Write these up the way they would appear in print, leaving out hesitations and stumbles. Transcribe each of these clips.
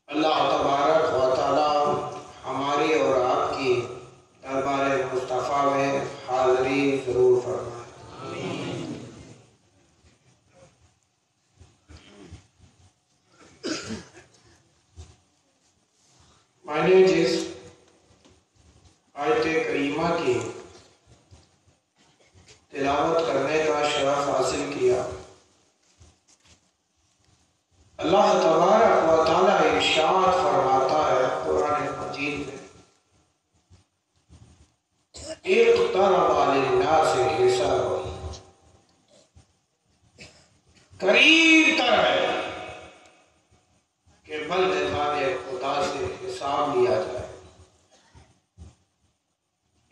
अल्लाह तबारक व तआला हमारी और आपकी दरबार मुस्तफ़ा में हाज़री ज़रूर फरमाए। मैंने जिस आयत करीमा की तिलावत करने का शरफ हासिल किया, अल्लाह तबारक व तआला इरशाद फरमाता है कुरान मजीद में, इक़्तरब लिन्नास हिसाबुहुम, करीब तर है कि बंदगाने खुदा से हिसाब लिया जाए।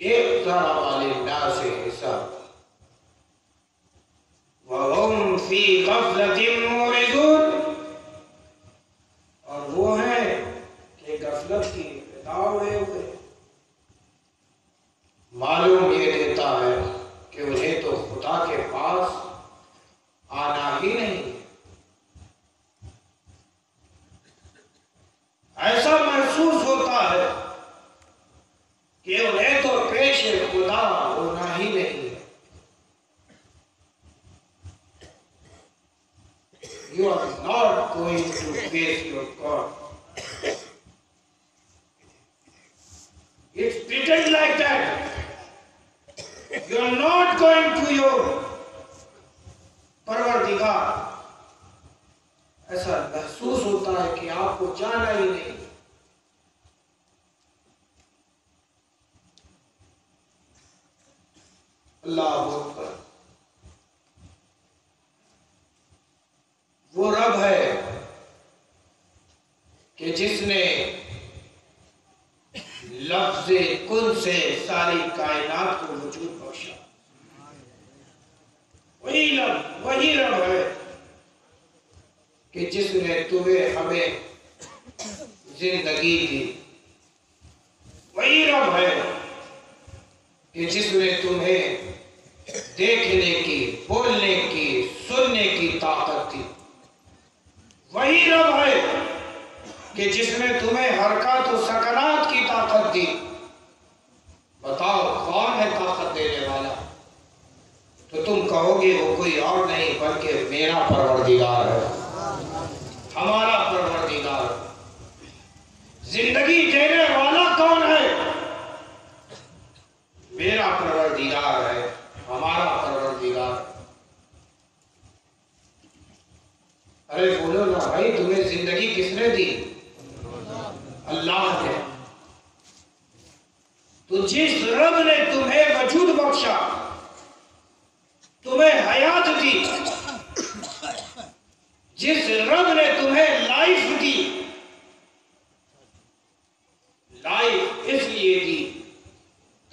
इक़्तरब लिन्नास हिसाबुहुम व हुम फी गफ़लतिन मुरिदून, और वो है कि गफलत की विदा हुए हुए। मालूम ये देता है कि उन्हें तो खुदा के पास आना ही नहीं। ऐसा महसूस होता है कि उन्हें तो पेश खुदा होना ही नहीं है। You are not going to face your God. It's pretend like that. You are not going to your परवरदिगार। ऐसा महसूस होता है कि आपको जाना ही नहीं। अल्लाह अकबर। वो रब है कि जिसने लफ्ज़े कुन से सारी कायनात को वजूद बख्शा। वही रब है कि जिसने तुम्हें हमें जिंदगी दी। वही रब है कि जिसने तुम्हें देखने की, बोलने की, सुनने की ताकत दी। वही रब है कि जिसने तुम्हें हरकत और सकनात की ताकत दी। बताओ कौन है ताकत देने वाला? तो तुम कहोगे वो कोई और नहीं बल्कि मेरा परवरदिगार है, हमारा परवरदिगार। जिंदगी देने वाला कौन है? मेरा परवरदिगार है, हमारा परवरदिगार। अरे बोलो ना भाई, तुम्हें जिंदगी किसने दी? अल्लाह ने। तो जिस रब ने तुम्हें वजूद बख्शा, तुम्हें हयात दी, जिस रब ने तुम्हें लाइफ दी, लाइफ इसलिए दी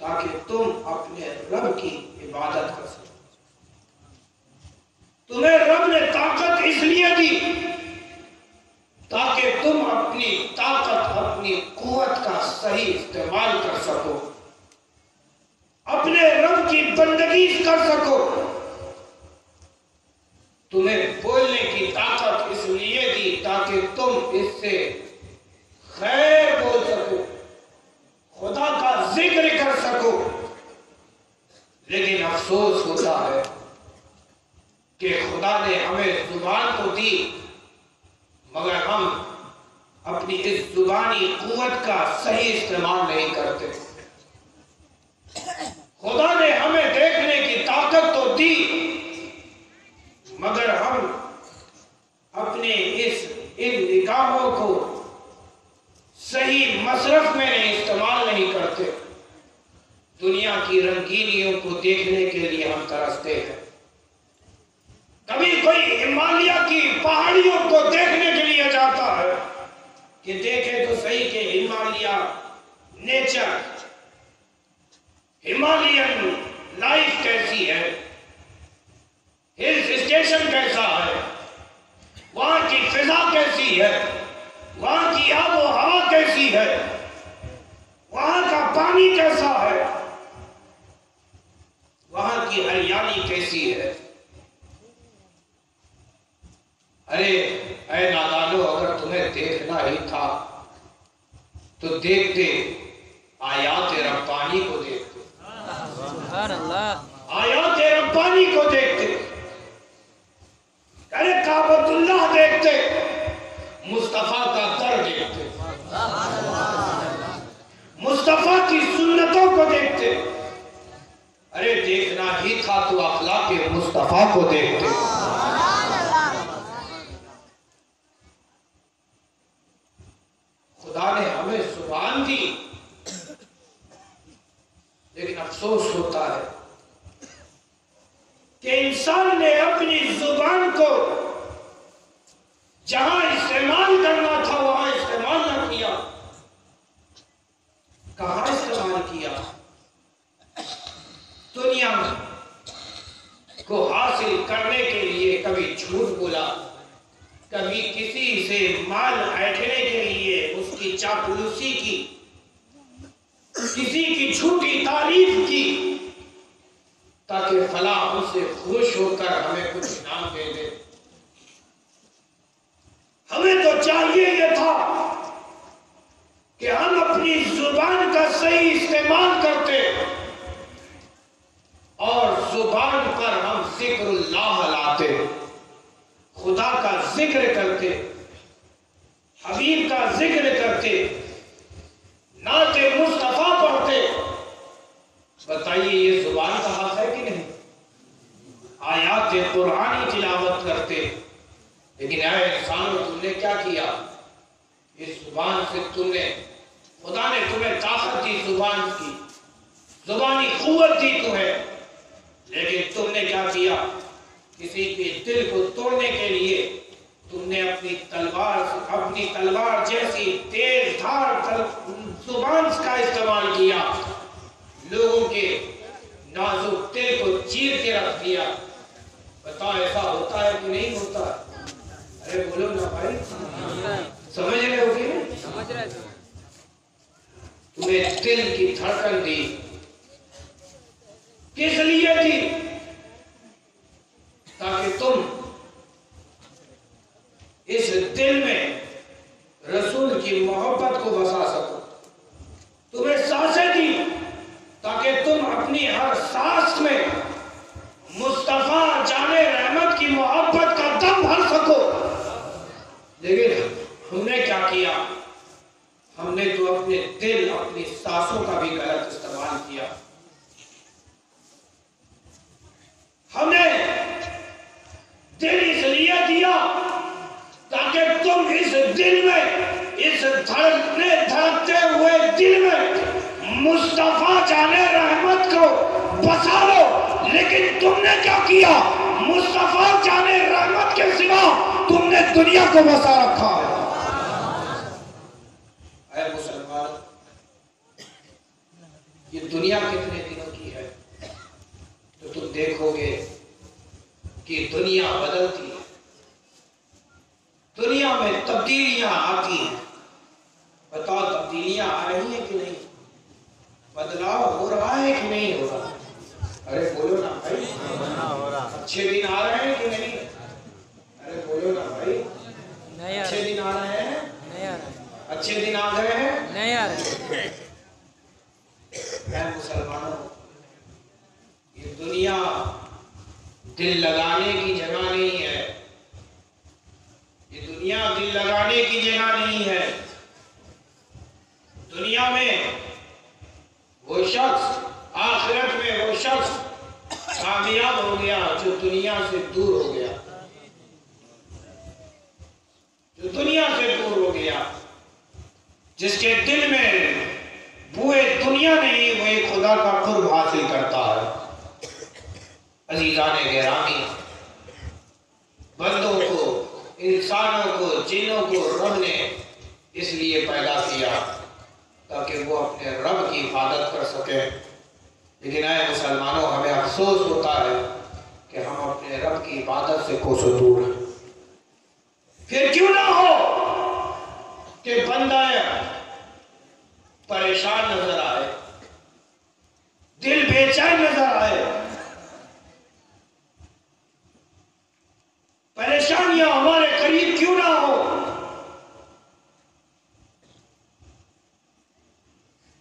ताकि तुम अपने रब की इबादत कर सको। तुम्हें रब ने ताकत इसलिए दी ताकि तुम अपनी ताकत, अपनी कुव्वत का सही इस्तेमाल कर सको, अपने रब की बंदगी कर सको। तुम्हें बोलने की ताकत इसलिए दी ताकि तुम इससे खैर बोल सको, खुदा का जिक्र कर सको। लेकिन अफसोस होता है कि खुदा ने हमें जुबान तो दी, मगर हम अपनी इस जुबानी कुव्वत का सही इस्तेमाल नहीं करते। खुदा ने हमें देखने की ताकत तो दी, मगर हम अपने इन निगाहों को सही मसरफ में नहीं इस्तेमाल नहीं करते। दुनिया की रंगीनियों को देखने के लिए हम तरसते हैं। कभी कोई हिमालय की पहाड़ियों को देखने के लिए जाता है कि देखे तो सही कि हिमालय नेचर, हिमालयन लाइफ कैसी है, हिल स्टेशन कैसा है, वहां की फिजा कैसी है, वहां की आबो हवा कैसी है, वहां का पानी कैसा है, वहां की हरियाली कैसी है। अरे ऐ नादानो, अगर तुम्हें देखना ही था तो देखते आयात रब्बानी को देखते, आयात रब्बानी को देखते, अरे काबतुल्लाह देखते, मुस्तफा का दर देखते, मुस्तफा की सुन्नतों को देखते। अरे देखना ही था तो अखलाक मुस्तफा को देखते। खुदा ने हमें जुबान दी, लेकिन अफसोस होता है कि इंसान ने अपनी जुबान को जहां इस्तेमाल करना था वहां इस्तेमाल न किया। कहां इस्तेमाल किया? दुनिया को हासिल करने के लिए कभी झूठ बोला, कभी किसी से माल ऐंठने के लिए उसकी चापलूसी की, किसी की झूठी तारीफ की ताकि फला उससे खुश होकर हमें कुछ इनाम दे दे। हमें तो चाहिए यह था कि हम अपनी जुबान का सही इस्तेमाल करते और जुबान पर हम जिक्रुल्लाह लाते, खुदा का जिक्र करते, हबीब का जिक्र करते, नाते मुस्तफा पढ़ते। बताइए ये जुबान का हक है कि नहीं? आयात कुरानी तिलावत करते, लेकिन यार इंसानों तुमने क्या किया? इस जुबान से तुमने, खुदा ने तुम्हें ताकत दी जुबान की, जुबानी कुव्वत दी तुम्हें, लेकिन तुमने क्या किया? किसी के दिल को तोड़ने के लिए तुमने अपनी तलवार जैसी तेज धार जुबान का इस्तेमाल किया, लोगों के नाजुक दिल को चीर के रख दिया। बताओ ऐसा होता है कि नहीं होता? अरे बोलो ना भाई, समझ रहे हो कि नहीं? समझ रहे। तुम्हें दिल की धड़कन दी, किस लिए दी? ताकि तुम इस दिल में रसूल की मोहब्बत को बसा सको। तुम्हें सांसें दी ताकि तुम अपनी हर सांस में मुस्तफा जाने रहमत की मोहब्बत का दम भर सको। लेकिन हमने क्या किया? हमने तो अपने दिल, अपनी सांसों का भी गलत इस्तेमाल किया। हमने दिल इसलिए दिया ताकि तुम इस दिल में, इस धड़कते हुए दिल में मुस्तफा जाने रहमत को बसा लो। लेकिन तुमने क्या किया? मुस्तफा जाने रहमत के सिवा तुमने दुनिया को बसा रखा है। ऐ मुसलमान, ये दुनिया कितने दिनों की है? तो तुम देखोगे कि दुनिया बदलती है, दुनिया में तब्दीलियां आती हैं। बताओ तब्दीलियां आ रही हैं कि नहीं? बदलाव हो रहा है कि नहीं हो रहा? अरे बोलो ना भाई, हो रहा। अच्छे दिन आ रहे हैं कि नहीं? अरे बोलो ना भाई, अच्छे दिन आ रहे हैं? नहीं आ रहे। अच्छे दिन आ गए हैं? नहीं आ रहे। मुसलमानों, ये दुनिया दिल लगाने की जगह नहीं है। ये दुनिया दिल लगाने की जगह नहीं है। दुनिया में वो शख्स, आखिरत में वो शख्स कामयाब हो गया जो दुनिया से दूर हो गया, जो दुनिया से दूर हो गया, जिसके दिल में बुए दुनिया नहीं, वही खुदा का कुर्ब हासिल करता है। अजीजान गिरामी, बंदों को, इंसानों को, जिन्नों को रब ने इसलिए पैदा किया ताकि वो अपने रब की इबादत कर सके। लेकिन आए मुसलमानों, हमें अफसोस होता है कि हम अपने रब की इबादत से कोसों दूर हैं। फिर क्यों ना हो कि बंदा परेशान नजर आए, दिल बेचैन नजर आए, परेशानियां हमारे करीब क्यों ना हो,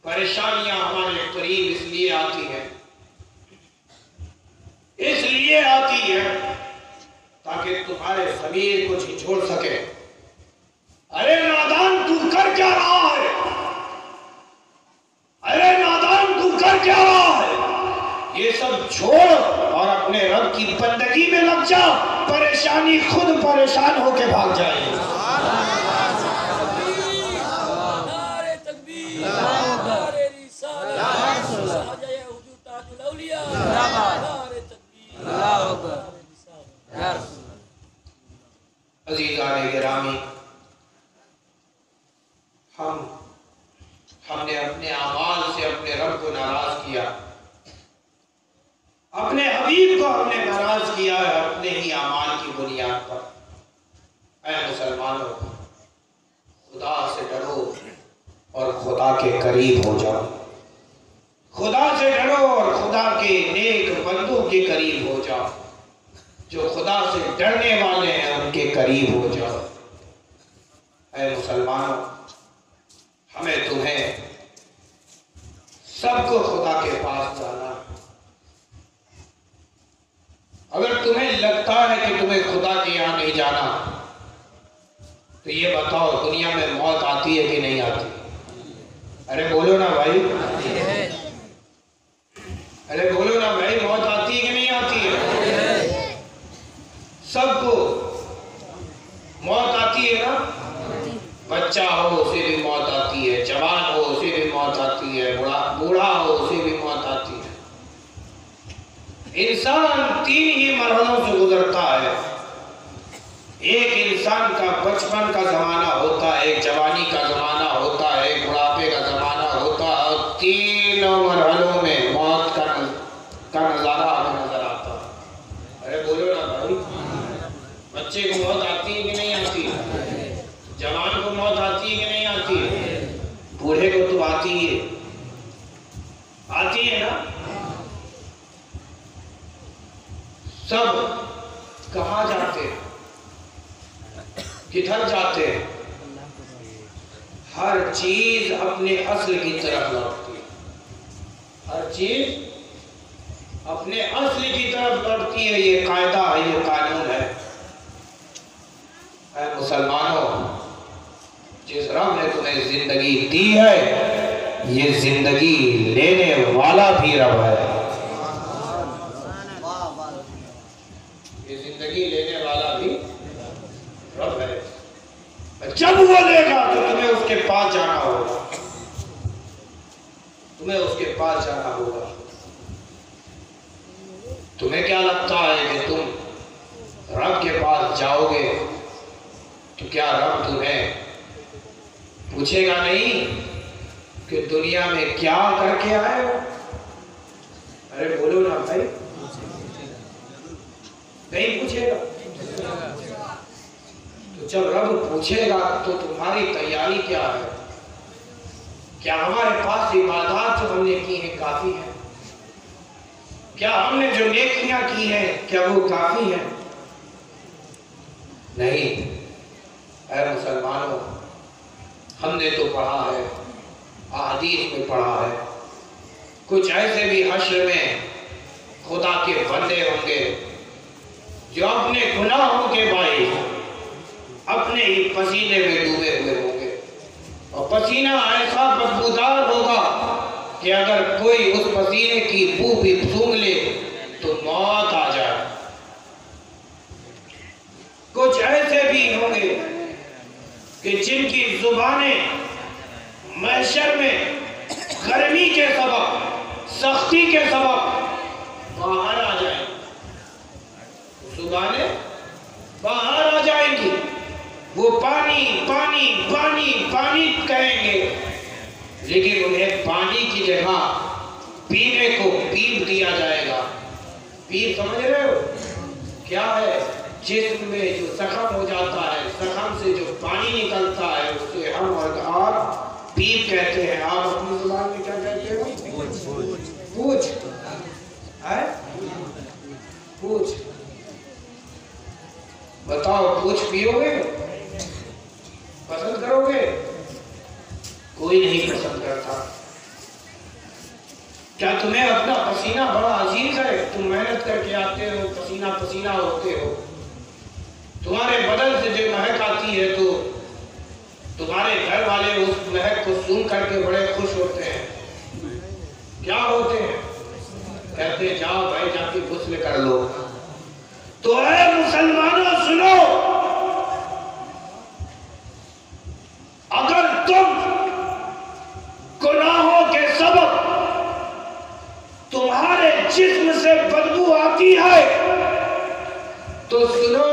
परेशानियां हमारे करीब इसलिए आती है ताकि तुम्हारे ज़मीर को झिझोड़ सके। अरे नादान, तू कर क्या रहा है? अरे नादान, तू कर क्या रहा है? ये सब छोड़ और अपने रब की बंदगी में लग जा। परेशानी खुद परेशान होके भाग जाएगी। अज़ीज़ान गिरामी, हमने अपने आमाल से अपने रब को नाराज किया, अपने हबीब को हमने नाराज किया है अपने ही आमाल की बुनियाद पर। ऐ मुसलमानों, खुदा से डरो और खुदा के करीब हो जाओ। खुदा से डरो और खुदा के नेक बंदों के करीब हो जाओ। जो खुदा से डरने वाले हैं उनके करीब हो जाओ। ऐ मुसलमानों, हमें तुम्हें सबको खुदा के पास जाना। अगर तुम्हें लगता है कि तुम्हें खुदा के यहाँ नहीं जाना, तो ये बताओ, दुनिया में मौत आती है कि नहीं आती? अरे बोलो ना भाई, अरे बोलो ना भाई, मौत आती है कि नहीं आती है? सबको मौत आती है ना। बच्चा हो उसे भी मौत आती है, जवान हो उसे भी मौत आती है, बूढ़ा हो उसे भी मौत आती है। इंसान 3 ही मरहलों से गुजरता है। एक इंसान का बचपन का जमाना होता है, एक जवानी का जमाना होता है, एक बुढ़ापे का जमाना होता है, और 3 मरहलों में मौत का नजारा हमें नजर आता है। अरे बोलो ना भाई, बच्चे को मौत आती है कि नहीं आती? जवान को मौत आती है कि नहीं आती? बूढ़े को तो आती है ना। सब कहाँ जाते हैं, किधर जाते हैं? हर चीज अपने असल की तरफ लौटती है। हर चीज अपने असल की तरफ लौटती है। ये कायदा है, ये कानून है। ऐ मुसलमानों, जिस रब ने तुम्हें जिंदगी दी है, ये जिंदगी लेने वाला भी रब है। ये जिंदगी लेने वाला भी रब है। जब वो लेगा तो तुम्हें उसके पास जाना होगा। तुम्हें उसके पास जाना होगा। तुम्हें क्या लगता है कि तुम रब के पास जाओगे तो क्या रब तुम्हें पूछेगा नहीं कि दुनिया में क्या करके आए हो? अरे बोलो ना भाई, नहीं पूछेगा। तो जब रब पूछेगा तो तुम्हारी तैयारी क्या है? क्या हमारे पास इबादत जो हमने की है काफी है? क्या हमने जो नेकियां की हैं क्या वो काफी है? नहीं। ऐ मुसलमानों, हमने तो पढ़ा है, अहादीस में पढ़ा है, कुछ ऐसे भी हश्र में खुदा के बंदे होंगे जो अपने गुनाहों के बाइस अपने ही पसीने में डूबे हुए होंगे, और पसीना ऐसा बदबूदार होगा कि अगर कोई उस पसीने की बू भी सूंघ ले तो मौत आ जाए। कुछ ऐसे भी होंगे कि जिनकी जुबानें महशर में गर्मी के सबब, सख्ती के सबब बाहर आ जाएंगी। जुबानें बाहर आ जाएंगी। वो पानी पानी पानी पानी कहेंगे, लेकिन उन्हें पानी की जगह पीने को पीप दिया जाएगा। पीप समझ रहे हो क्या है? जिस्म में जो जख्म हो जाता है, जख्म से जो पानी निकलता है उससे हम और आप पीप कहते हैं। आप अपनी जुबान में क्या कहते हो? पूछ है? पूछ। बताओ, पूछ पियोगे? पसंद करोगे? कोई नहीं पसंद करता। क्या तुम्हें अपना पसीना बड़ा अजीज है? तुम मेहनत करके आते हो, पसीना पसीना होते हो, तुम्हारे बदन से जो महक आती है तो तुम्हारे घर वाले उस महक को सुन करके बड़े खुश होते हैं। क्या होते हैं? कहते जाओ भाई जाके गुस्ल कर लो। तो ऐ मुसलमानों सुनो, अगर तुम गुनाहों के सबब तुम्हारे जिस्म से बदबू आती है तो सुनो,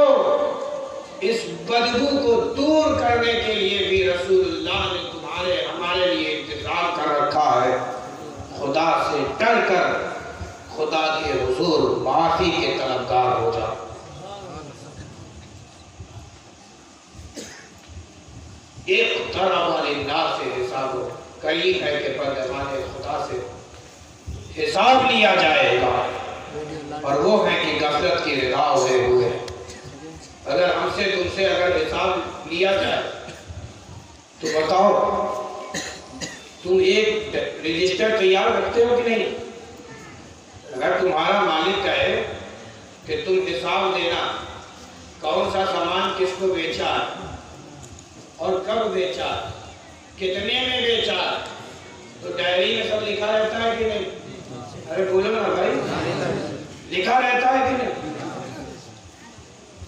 इस बदबू को दूर करने के लिए भी रसूलुल्लाह ने हमारे लिए इंतजाम कर रखा है। खुदा से डर कर खुदा के हुजूर माफी के तलबगार हो जाओ। एक तरह वाली ना से हिसाब करीब है कि परवाने खुदा से हिसाब लिया जाएगा, और वो है कि गफलत की रिदा हुए। अगर हमसे तुमसे अगर हिसाब लिया जाए तो बताओ, तुम एक रजिस्टर तैयार रखते हो कि नहीं? अगर तुम्हारा मालिक कहे कि तुम हिसाब देना कौन सा सामान किसको बेचा और कब बेचा, कितने में बेचा, तो डायरी में सब लिखा रहता है कि नहीं? अरे बोलो ना भाई, लिखा रहता है कि नहीं?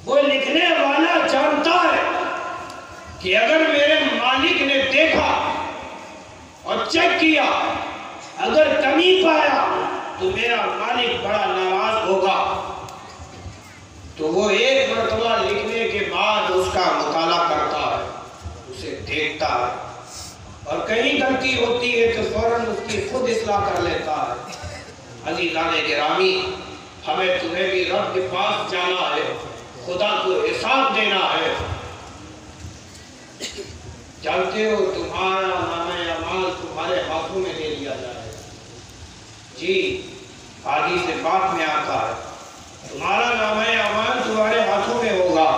वो लिखने वाला जानता है कि अगर मेरे मालिक ने देखा और चेक किया, अगर कमी पाया तो मेरा मालिक बड़ा नाराज होगा। तो वो एक मर्तबा लिखने के बाद उसका मुताला करता है, उसे देखता है, और कहीं गलती होती है तो फौरन उसकी खुद इस्लाह कर लेता है। अज़ीज़ाने गिरामी, हमें तुम्हें भी रब के पास जाना है, खुदा को हिसाब देना है। जानते हो तुम्हारा नामे अमाल तुम्हारे हाथों में दे दिया जाए। जी, हादीस से बात में आता है, तुम्हारा नामे अमाल तुम्हारे हाथों में होगा।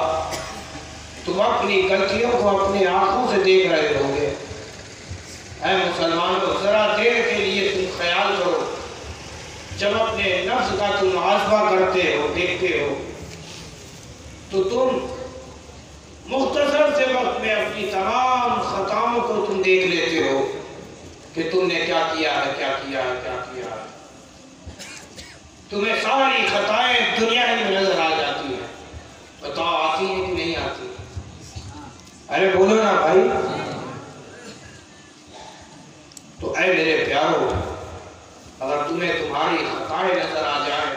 तुम अपनी गलतियों को अपनी आंखों से देख रहे होगे। ऐ मुसलमानों, जरा देर के लिए तुम ख्याल करो, जब अपने नफ्स का तुम मुहासबा करते हो, देखते हो, तो तुम मुख्तसर से वक्त में अपनी तमाम खताओं को तुम देख लेते हो कि तुमने क्या किया है, क्या किया है, क्या किया है। तुम्हें सारी खताएं दुनिया ही में नजर आ जाती हैं। बताओ आती है कि नहीं आती? अरे बोलो ना भाई। तो ऐ मेरे प्यारो, अगर तुम्हें तुम्हारी खताएं नजर आ जाए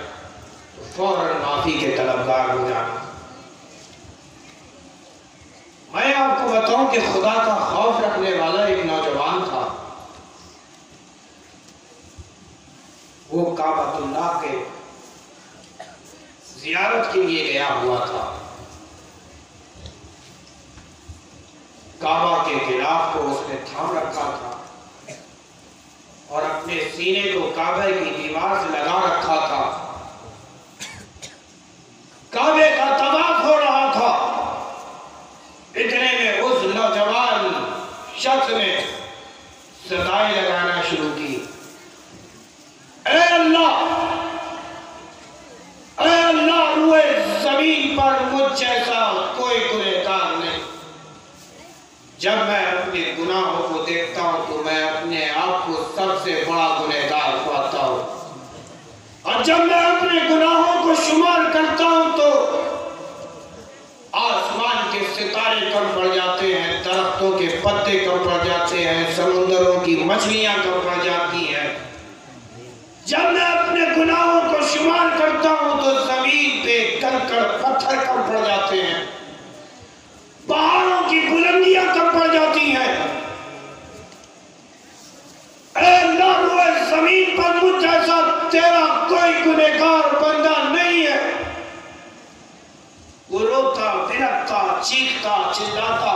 तो फौरन माफी के तलबगार हो जाना। मैं आपको बताऊं कि खुदा का खौफ रखने वाला एक नौजवान था। वो काबतुल्लाह के जियारत के लिए गया हुआ था। काबा के गिलाफ को उसने थाम रखा था और अपने सीने को काबे की दीवार से लगा रखा था। काबे का तवाफ हो रहा था। इतने में उस नौजवान शख्स ने सदाएं लगाना शुरू की, ऐ अल्लाह, रुए जमीन पर मुझ जैसा कोई गुनहगार नहीं। जब मैं अपने गुनाहों को देखता हूं तो मैं अपने आप को सबसे बड़ा गुनहगार पाता हूं, और जब मैं अपने गुनाहों को शुमार करता हूं तो आसमान के सितारे कम पड़ जाते हैं, दरख्तों के पत्ते कम पड़ जाते हैं, समुद्रों की मछलियां कम पड़ जाती हैं। जब मैं अपने गुनाहों को शुमार करता हूं तो जमीन पे कंकड़ पत्थर कम पड़ जाते हैं, पहाड़ों की बुलंदियां कम पड़ जाती हैं। जमीन पर मुझ जैसा तेरा कोई गुनहगार बंदा नहीं है। वो रोता, बिलखता, चीखता, चिल्लाता,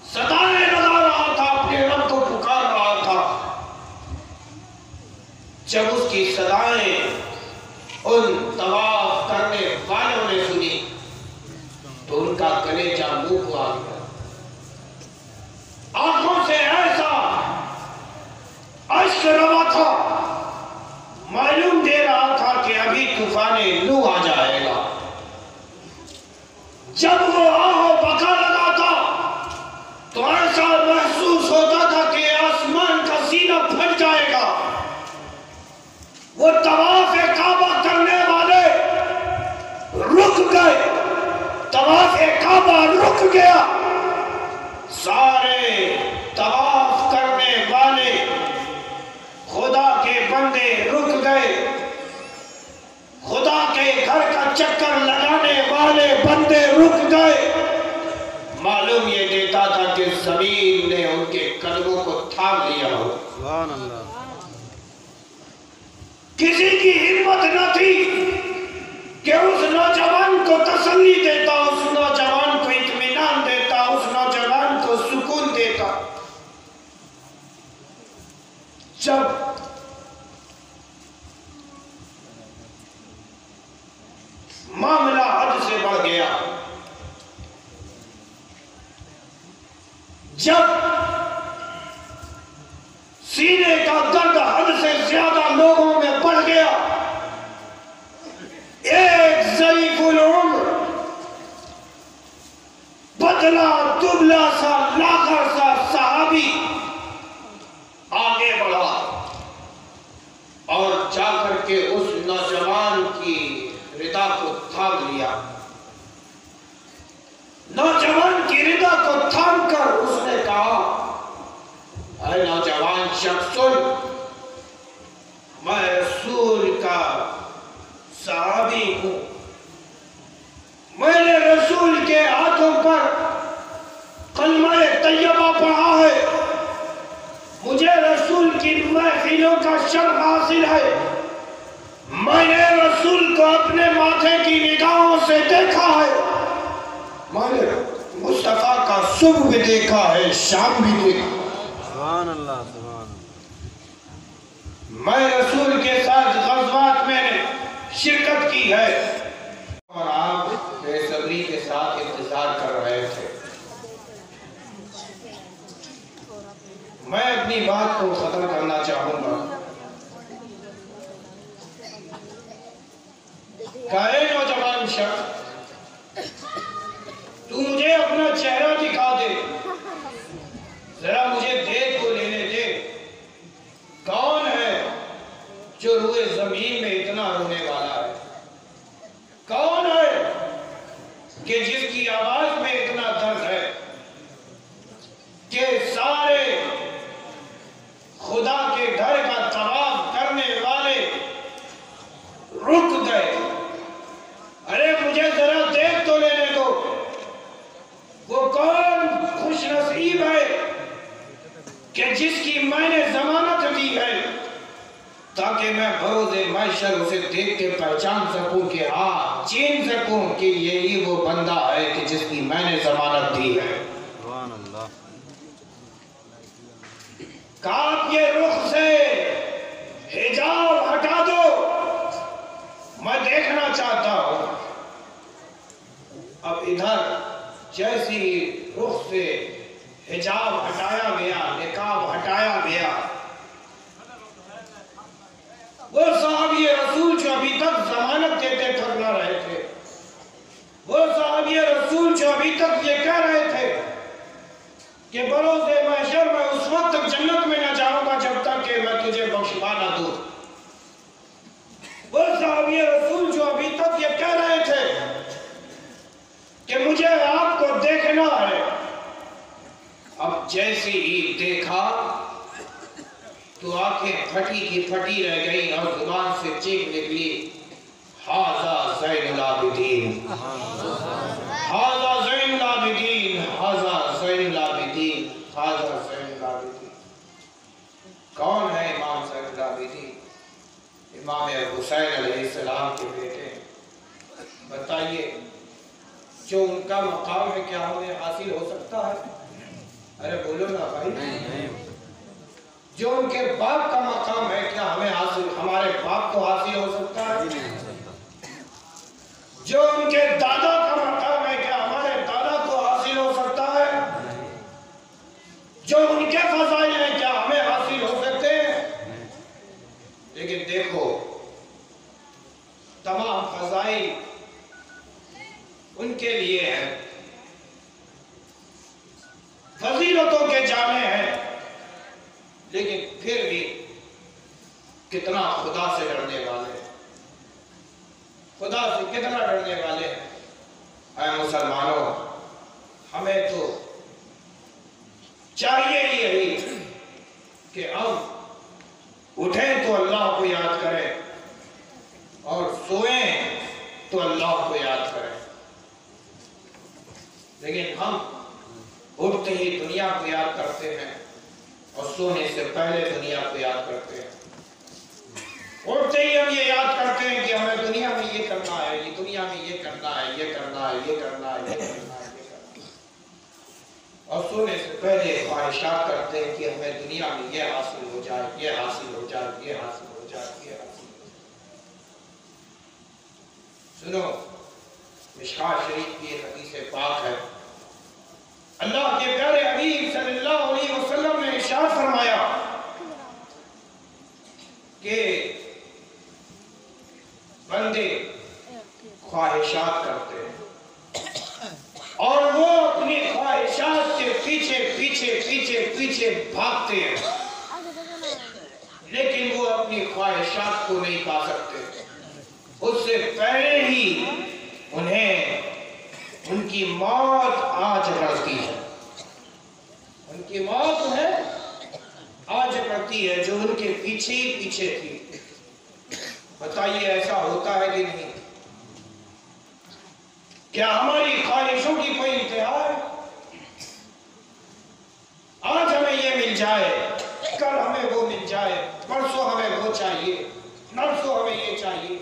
सदाएं लगा रहा था, अपने रब को पुकार रहा था। जब उसकी सदाएं उन तवाफ करने वालों ने सुनी तो उनका कलेजा मुंह को आ गया। आंखों से ऐसा अश्क रवा था जाने लू आ जाएगा। जब वो आहो बका लगा था तो ऐसा महसूस होता था कि आसमान का सीना फट जाएगा। वो तवाफ काबा करने वाले रुक गए, तवाफ काबा रुक गया। सारे तवाफ करने वाले खुदा के बंदे रुक गए। खुदा के घर का चक्कर लगाने वाले बंदे रुक गए। मालूम ये देता था कि जमीन ने उनके कदमों को थाम लिया हो। सुभान अल्लाह। किसी की हिम्मत न थी कि उस नौजवान को तसल्ली देता, उस नौजवान को इत्मीनान देता, उस नौजवान को सुकून देता। जब मामला हद से बढ़ गया, जब सीने का दर्द हद से ज्यादा लोगों में बढ़ गया, एक ज़ईफ़ुल उम्र पतला दुबला सा लाकर सा सहाबी आगे बढ़ा और जाकर के उस नौजवान की रिदा को थाम लिया। नौजवान की रिदा को थाम कर उसने कहा, अरे नौजवान शख्स सुन, मैं रसूल का सहाबी हूं। मैंने रसूल के हाथों पर कलमा तैयबा पढ़ा है। मुझे रसूल की महफिलों का शर्फ हासिल है। मैंने रसूल को अपने माथे की निगाहों से देखा है। मैंने मुस्तफा का सुबह भी देखा है, शाम भी देखा। सुभान अल्लाह, सुभान। मैं रसूल के साथ ग़ज़वात में शिरकत की है और आप बेसब्री के साथ इंतजार कर रहे थे। मैं अपनी बात को खत्म करना चाहूंगा। कहे नौजवान शख्स, तू मुझे अपना चेहरा दिखा दे, जरा मुझे देख तो लेने दे। कौन है जो रुए जमीन में इतना रोने वाला है? कौन है कि जिसकी आवाज में इतना दर्द है कि सारे खुदा के घर का तवाफ करने वाले रुक गए? अरे मुझे जरा देख तो लेने दो। वो कौन खुश नसीब है कि जिसकी मैंने जमानत दी है ताकि मैं बरोज़े महशर उसे देख के पहचान सकूं कि हाँ, चीन सकूं कि यही वो बंदा है कि जिसकी मैंने जमानत दी है। सुभान अल्लाह। काब ये रुख से हिजाब हटा दो, मैं देखना चाहता हूं। अब इधर जैसी रुख से हिजाब हटाया गया, निकाब हटाया गया, वो साहबी रसूल जो अभी तक जमानत देते थक ना रहे थे, वो साहबी रसूल जो अभी तक ये कह रहे थे कि बरोज़े महशर मैं उस वक्त तक जन्नत में न जाऊंगा जब तक कि मैं तुझे बख्शवा ना दूं, वो साहबी रसूल जो अभी तक ये कह रहे थे कि मुझे आपको देखना है, अब जैसे ही देखा तो आंखें फटी की फटी रह गई और जुबान से चीख निकली, हाज़ा ज़ैनुल आबिदीन, हाज़ा ज़ैनुल आबिदीन, हाज़ा ज़ैनुल आबिदीन, हाज़ा ज़ैनुल आबिदीन। कौन है इमाम ज़ैनुल आबिदीन? इमाम हुसैन अलैहिस्सलाम के बेटे। बताइए, जो उनका मकाम है क्या हमें हासिल हो सकता है? अरे बोलो ना भाई। नहीं। जो उनके बाप का मकाम है क्या हमें हासिल, हमारे बाप को हासिल हो सकता है? जो उनके दादा का मकाम है क्या हमारे दादा को हासिल हो सकता है? जो उनके फज़ाइल हैं क्या हमें हासिल हो सकते हैं? लेकिन देखो, तमाम फज़ाइल उनके लिए हैं, फजीलतों के जामे हैं, लेकिन फिर भी कितना खुदा से डरने वाले हैं, खुदा से कितना डरने वाले हैं। ऐ मुसलमानों, हमें तो चाहिए यही कि हम उठें तो अल्लाह को याद करें और सोएं तो अल्लाह को याद करें। लेकिन हम उठते ही दुनिया को याद करते हैं और सोने से पहले दुनिया को याद करते हैं। उठते ही हम ये याद करते हैं कि हमें दुनिया में ये करना है, ये दुनिया में ये करना है, ये करना है, ये करना है, ये करना है, ये करना है। और सोने से पहले ख्वाहिशात करते हैं कि हमें दुनिया में ये हासिल हो जाए, ये हासिल हो जाए, ये हासिल हो जाए, ये हासिल हो जाए। सुनो, मिशकात शरीफ की एक हदीस पाक है। अल्लाह के प्यारे हबीब सल्लल्लाहु अलैहि वसल्लम ने इरशाद फरमाया कि बंदे ख्वाहिशात करते हैं और वो अपनी ख्वाहिशात के पीछे पीछे पीछे पीछे भागते हैं, लेकिन वो अपनी ख्वाहिशात को नहीं पा सकते। उससे पहले ही उन्हें उनकी मौत आ चढ़ती है, उनकी मौत है आ चढ़ती है जो उनके पीछे ही पीछे थी। बताइए ऐसा होता है कि नहीं? क्या हमारी ख्वाहिशों की कोई इंतहा है? आज हमें ये मिल जाए, कल हमें वो मिल जाए, परसों हमें वो चाहिए, नरसों हमें ये चाहिए।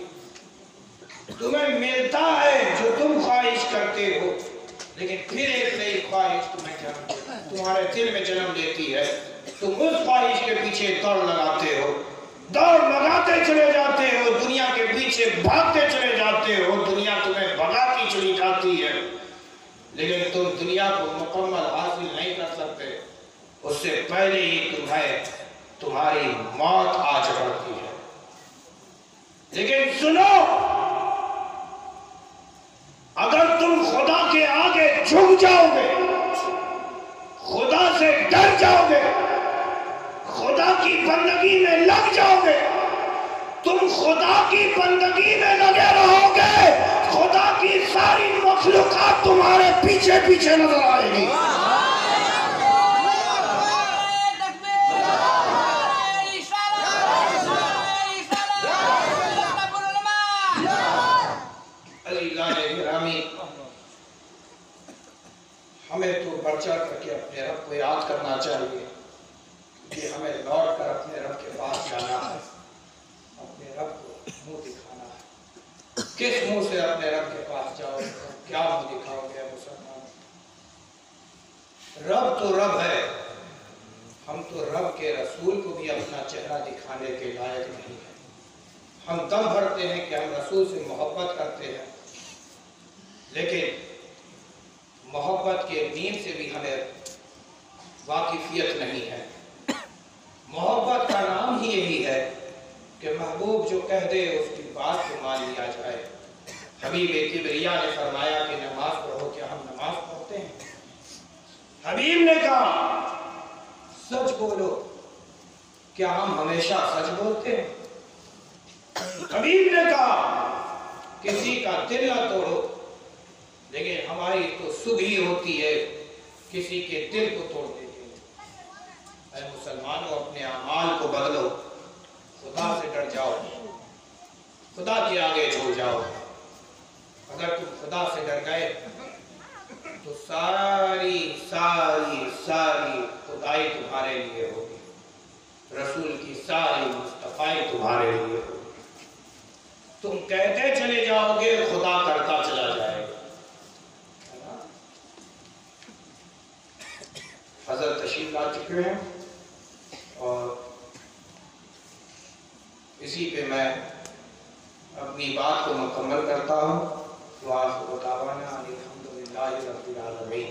तुम्हें मिलता है जो तुम ख्वाहिश करते हो, लेकिन फिर एक नई ख्वाहिश तुम्हारे दिल में जन्म लेती है। तुम उस ख्वाहिश के पीछे दौड़ लगाते हो, दौड़ लगाते चले जाते हो, दुनिया के पीछे भागते चले जाते हो, दुनिया तुम्हें भगाती चली जाती है, लेकिन तुम दुनिया को मुकम्मल हासिल नहीं कर सकते। उससे पहले ही तुम्हारी मौत आ चढ़ती है। लेकिन सुनो, अगर तुम खुदा के आगे झुक जाओगे, खुदा से डर जाओगे, खुदा की बंदगी में लग जाओगे, तुम खुदा की बंदगी में लगे रहोगे, खुदा की सारी मखलूकात तुम्हारे पीछे पीछे नजर आएगी। हमें तो पर्चा करके अपने रब को याद करना चाहिए कि हमें लौट कर अपने रब के पास जाना है, अपने रब को मुंह दिखाना है। किस मुंह से अपने रब के पास जाओगे? क्या मुंह दिखाओगे मुसलमान? रब तो रब है, हम तो रब के रसूल को भी अपना चेहरा दिखाने के लायक नहीं है। हम दम भरते हैं कि हम रसूल से मोहब्बत करते हैं, लेकिन मोहब्बत के नीम से भी हमें वाकिफियत नहीं है। मोहब्बत का नाम ही यही है कि महबूब जो कह दे उसकी बात को मान लिया जाए। हबीब किबरिया ने फरमाया कि नमाज पढ़ो, क्या हम नमाज पढ़ते हैं? हबीब ने कहा सच बोलो, क्या हम हमेशा सच बोलते हैं? हबीब ने कहा किसी का दिल न तोड़ो, लेकिन हमारी तो सुबह होती है किसी के दिल को तोड़ देती है। ऐ मुसलमानों, अपने अमाल को बदलो, खुदा से डर जाओ, खुदा के आगे झुक जाओ। अगर तुम खुदा से डर गए तो सारी सारी सारी खुदाई तुम्हारे लिए होगी, रसूल की सारी मुस्तफाई तुम्हारे लिए होगी। तुम कहते चले जाओगे, खुदा करता चला जाएगा। हज़रत तशरीफ ला चुके हैं और इसी पे मैं अपनी बात को मुकम्मल करता हूँ। दुआ को बतावाना अल्हम्दुलिल्लाहि रब्बिल आलमीन।